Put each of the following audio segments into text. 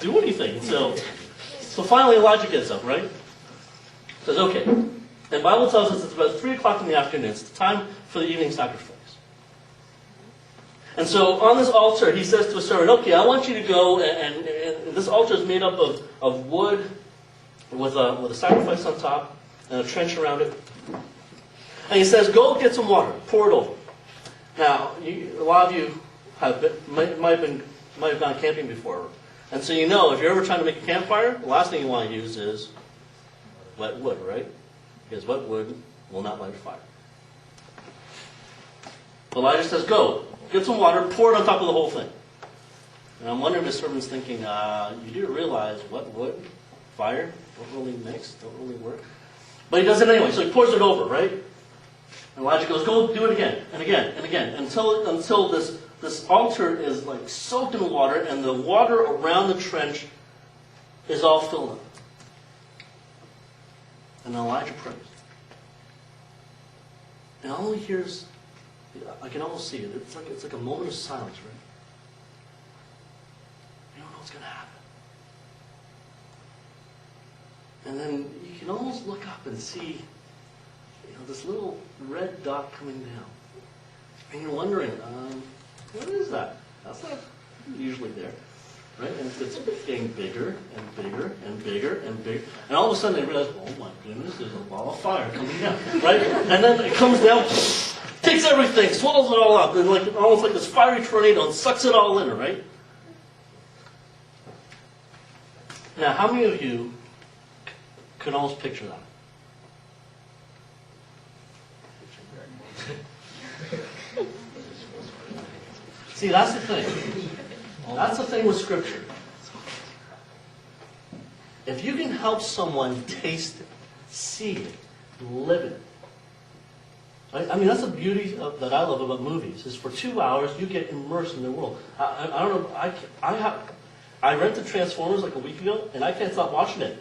do anything. So finally Elijah gets up, right? Says, okay. And the Bible tells us it's about 3 o'clock in the afternoon. It's the time for the evening sacrifice. And so on this altar, he says to a servant, okay, I want you to go, and this altar is made up of wood with a sacrifice on top and a trench around it. And he says, go get some water, pour it over. Now, a lot of you might have gone camping before. And so you know, if you're ever trying to make a campfire, the last thing you want to use is wet wood, right? Because wet wood will not light a fire. Elijah says, go, get some water, pour it on top of the whole thing. And I'm wondering if the servant's thinking, you do realize wet wood, fire, don't really mix, don't really work. But he does it anyway, so he pours it over, right? And Elijah goes, go do it again, and again, and again, until this altar is like soaked in water, and the water around the trench is all filled up. And then Elijah prays. And all he hears, I can almost see it. It's like a moment of silence, right? You don't know what's going to happen. And then you can almost look up and see, this little red dot coming down. And you're wondering, what is that? That's not usually there. Right? And it's getting bigger and bigger and bigger and bigger. And all of a sudden they realize, oh my goodness, there's a ball of fire coming down. Right? And then it comes down, takes everything, swallows it all up, and almost like this fiery tornado, and sucks it all in, right? Now, how many of you can almost picture that? See, that's the thing. That's the thing with Scripture. If you can help someone taste it, see it, live it. Right? I mean, that's the beauty that I love about movies, is for 2 hours you get immersed in the world. I don't know, I rented Transformers like a week ago, and I can't stop watching it.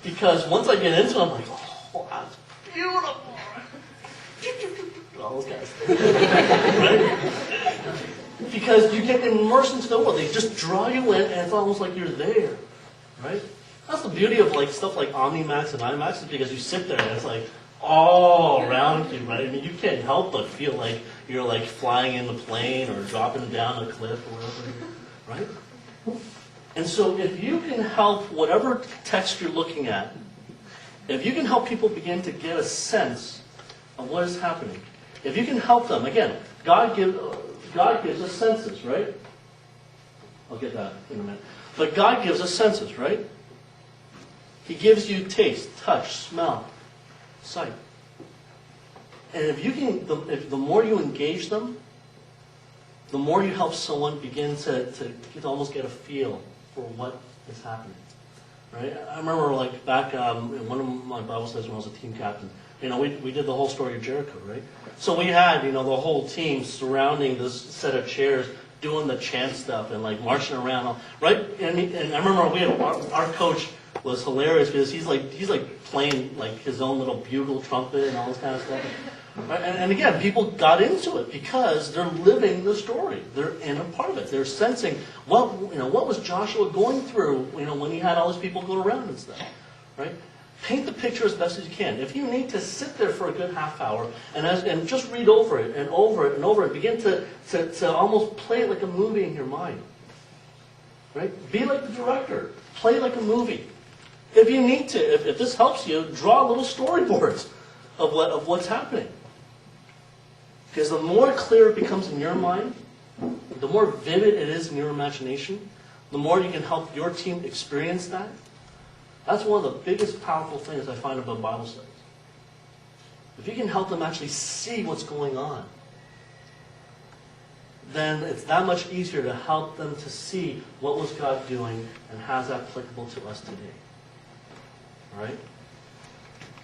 Because once I get into it, I'm like, oh, that's beautiful. All those guys. Right? Because you get immersed into the world. They just draw you in, and it's almost like you're there. Right? That's the beauty of stuff like OmniMax and IMAX, is because you sit there and it's like all around you, right? I mean, you can't help but feel like you're like flying in the plane or dropping down a cliff or whatever, right? And so if you can help whatever text you're looking at, if you can help people begin to get a sense of what is happening, if you can help them, again, God gives us senses, right? I'll get that in a minute. But God gives us senses, right? He gives you taste, touch, smell, sight. And if you can, the more you engage them, the more you help someone begin to almost get a feel for what is happening. Right? I remember back in one of my Bible studies when I was a team captain, we did the whole story of Jericho, right? So we had, the whole team surrounding this set of chairs, doing the chant stuff and marching around, right? And I remember we had our coach was hilarious because he's playing his own little bugle trumpet and all this kind of stuff. Right? And again, people got into it because they're living the story. They're in a part of it. They're sensing what was Joshua going through, when he had all these people going around and stuff, right? Paint the picture as best as you can. If you need to sit there for a good half hour and just read over it and over it and over it, begin to almost play it like a movie in your mind. Right? Be like the director. Play like a movie. If you need to, if this helps you, draw little storyboards of what's happening. Because the more clear it becomes in your mind, the more vivid it is in your imagination, the more you can help your team experience that. That's one of the biggest powerful things I find about Bible studies. If you can help them actually see what's going on, then it's that much easier to help them to see what was God doing and how's that applicable to us today. All right?